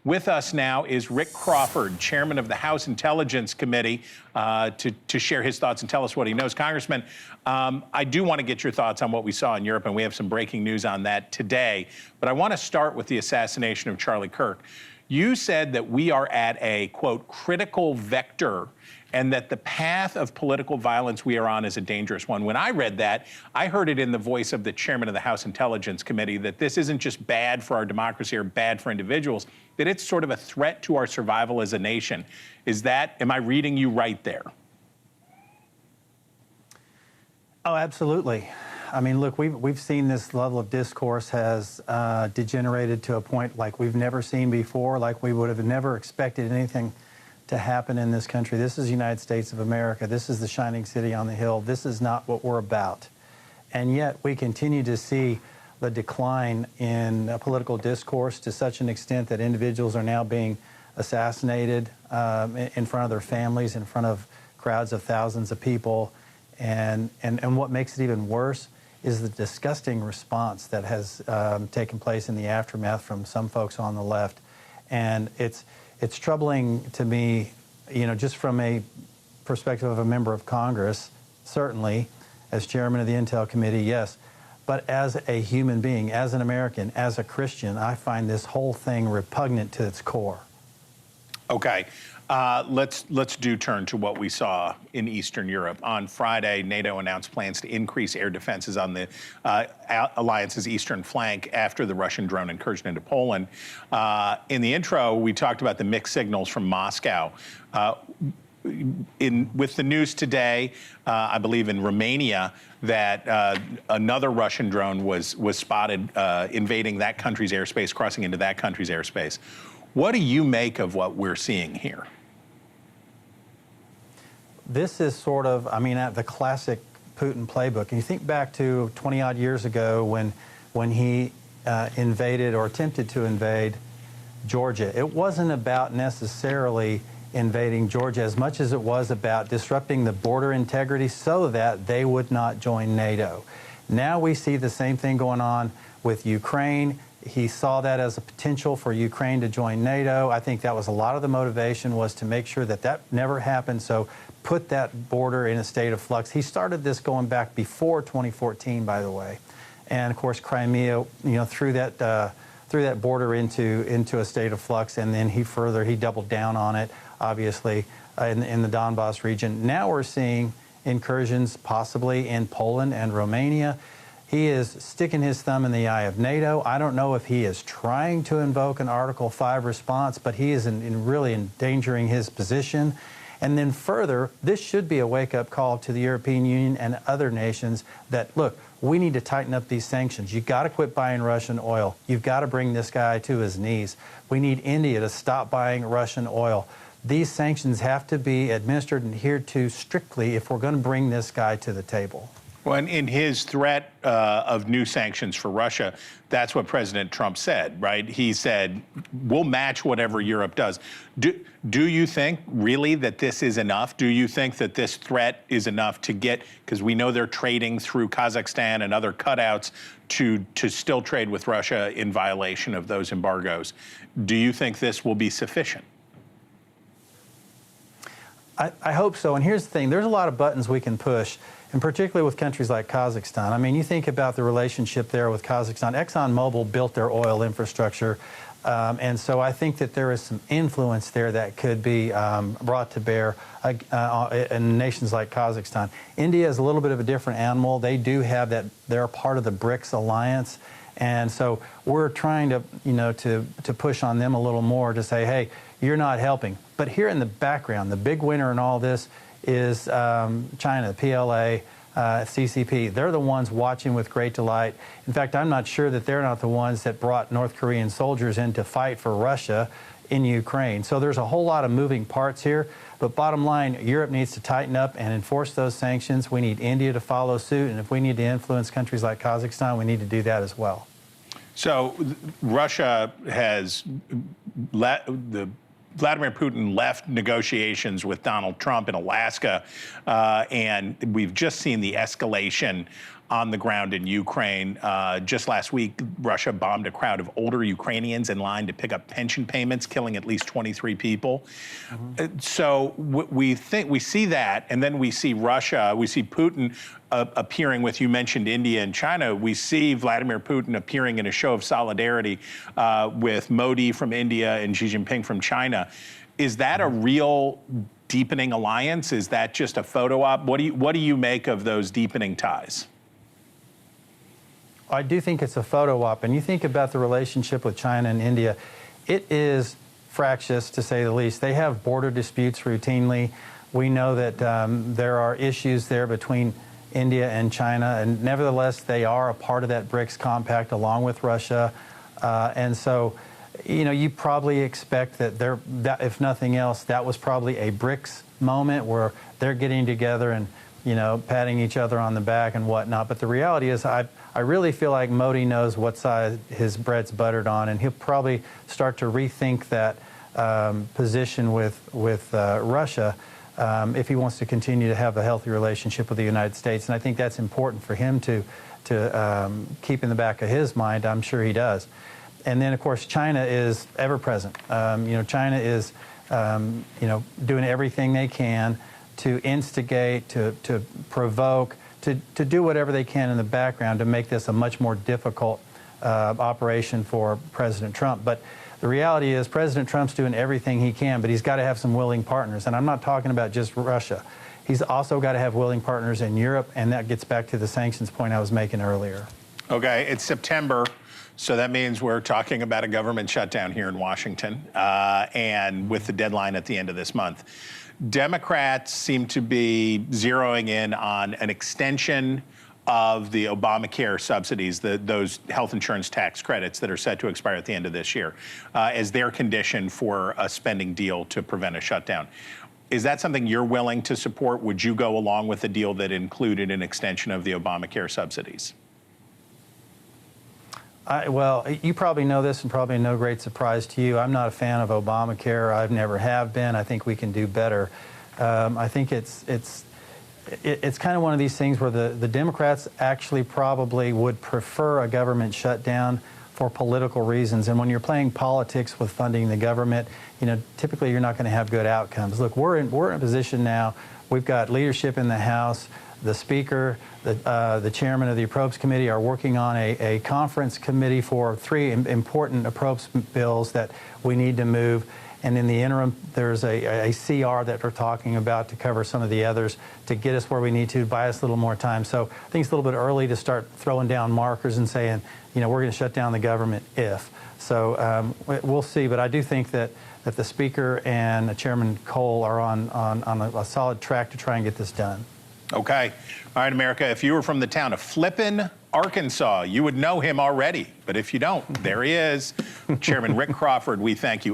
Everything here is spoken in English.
With us now is Rick Crawford, chairman of the House Intelligence Committee, to share his thoughts and tell us what he knows. Congressman, I do want to get your thoughts on what we saw in Europe, and we have some breaking news on that today. But I want to start with the assassination of Charlie Kirk. You said that we are at a, quote, critical vector, and that the path of political violence we are on is a dangerous one. When I read that, I heard it in the voice of the chairman of the House Intelligence Committee that this isn't just bad for our democracy or bad for individuals, that it's sort of a threat to our survival as a nation. Am I reading you right there? Oh, absolutely. I mean, look, we've seen this level of discourse has degenerated to a point like we've never seen before, like we would have never expected anything to happen in this country. This is the United States of America. This is the shining city on the hill. This is not what we're about. And yet we continue to see the decline in political discourse to such an extent that individuals are now being assassinated in front of their families, in front of crowds of thousands of people. And what makes it even worse is the disgusting response that has taken place in the aftermath from some folks on the left. And it's troubling to me, you know, just from a perspective of a member of Congress, certainly, as chairman of the Intel Committee, yes. But as a human being, as an American, as a Christian, I find this whole thing repugnant to its core. Okay. Let's turn to what we saw in Eastern Europe. On Friday, NATO announced plans to increase air defenses on the alliance's eastern flank after the Russian drone incursion into Poland. In the intro, we talked about the mixed signals from Moscow. With the news today, I believe in Romania, that another Russian drone was spotted invading that country's airspace, crossing into that country's airspace. What do you make of what we're seeing here? This is sort of, I mean, the classic Putin playbook. And you think back to 20-odd years ago when he invaded or attempted to invade Georgia. It wasn't about necessarily invading Georgia as much as it was about disrupting the border integrity so that they would not join NATO. Now we see the same thing going on with Ukraine. He saw that as a potential for Ukraine to join NATO. I think that was a lot of the motivation, was to make sure that that never happened, so put that border in a state of flux. He started this going back before 2014, by the way. And of course, Crimea, you know, threw that border into a state of flux, and then he doubled down on it, obviously, in the Donbass region. Now we're seeing incursions possibly in Poland and Romania. He is sticking his thumb in the eye of NATO. I don't know if he is trying to invoke an Article 5 response, but he is really endangering his position. And then further, this should be a wake-up call to the European Union and other nations that, look, we need to tighten up these sanctions. You've got to quit buying Russian oil. You've got to bring this guy to his knees. We need India to stop buying Russian oil. These sanctions have to be administered and adhered to strictly if we're going to bring this guy to the table. Well, in his threat of new sanctions for Russia, that's what President Trump said, right? He said, we'll match whatever Europe does. Do you think really that this is enough? Do you think that this threat is enough to get, because we know they're trading through Kazakhstan and other cutouts to still trade with Russia in violation of those embargoes. Do you think this will be sufficient? I hope so. And here's the thing. There's a lot of buttons we can push, and particularly with countries like Kazakhstan. I mean, you think about the relationship there with Kazakhstan. ExxonMobil built their oil infrastructure, and so I think that there is some influence there that could be brought to bear in nations like Kazakhstan. India is a little bit of a different animal. They do have that. They're part of the BRICS alliance, and so we're trying to, you know, to push on them a little more to say, hey, you're not helping. But here in the background, the big winner in all this is China, PLA, CCP. They're the ones watching with great delight. In fact, I'm not sure that they're not the ones that brought North Korean soldiers in to fight for Russia in Ukraine. So there's a whole lot of moving parts here. But bottom line, Europe needs to tighten up and enforce those sanctions. We need India to follow suit. And if we need to influence countries like Kazakhstan, we need to do that as well. So Russia has Vladimir Putin left negotiations with Donald Trump in Alaska, and we've just seen the escalation on the ground in Ukraine. Just last week, Russia bombed a crowd of older Ukrainians in line to pick up pension payments, killing at least 23 people. So we see that, and then we see Russia, we see Putin appearing with, you mentioned India and China. We see Vladimir Putin appearing in a show of solidarity with Modi from India and Xi Jinping from China. Is that a real deepening alliance? Is that just a photo op? What do you make of those deepening ties? I do think it's a photo op. And you think about the relationship with China and India, it is fractious, to say the least. They have border disputes routinely. We know that there are issues there between India and China, and nevertheless, they are a part of that BRICS compact along with Russia. And so, you know, you probably expect that if nothing else, that was probably a BRICS moment where they're getting together and, you know, patting each other on the back and whatnot. But the reality is, I really feel like Modi knows what side his bread's buttered on, and he'll probably start to rethink that position with Russia if he wants to continue to have a healthy relationship with the United States. And I think that's important for him to keep in the back of his mind. I'm sure he does. And then, of course, China is ever present. You know, China is, you know, doing everything they can to instigate, to provoke, to do whatever they can in the background to make this a much more difficult operation for President Trump. But the reality is President Trump's doing everything he can, but he's got to have some willing partners. And I'm not talking about just Russia. He's also got to have willing partners in Europe, and that gets back to the sanctions point I was making earlier. Okay, it's September, so that means we're talking about a government shutdown here in Washington, and with the deadline at the end of this month. Democrats seem to be zeroing in on an extension of the Obamacare subsidies, those health insurance tax credits that are set to expire at the end of this year, as their condition for a spending deal to prevent a shutdown. Is that something you're willing to support? Would you go along with a deal that included an extension of the Obamacare subsidies? Well, you probably know this, and probably no great surprise to you. I'm not a fan of Obamacare. I've never have been. I think we can do better. I think it's kind of one of these things where the Democrats actually probably would prefer a government shutdown for political reasons. And when you're playing politics with funding the government, you know, typically you're not going to have good outcomes. Look, we're in a position now. We've got leadership in the House. The Speaker, the Chairman of the Appropriations Committee are working on a conference committee for 3 important appropriations bills that we need to move. And in the interim, there's a CR that we're talking about to cover some of the others to get us where we need to, buy us a little more time. So I think it's a little bit early to start throwing down markers and saying, you know, we're going to shut down the government if. So we'll see. But I do think that the Speaker and Chairman Cole are on a solid track to try and get this done. Okay. All right, America, if you were from the town of Flippin, Arkansas, you would know him already. But if you don't, there he is. Chairman Rick Crawford, we thank you.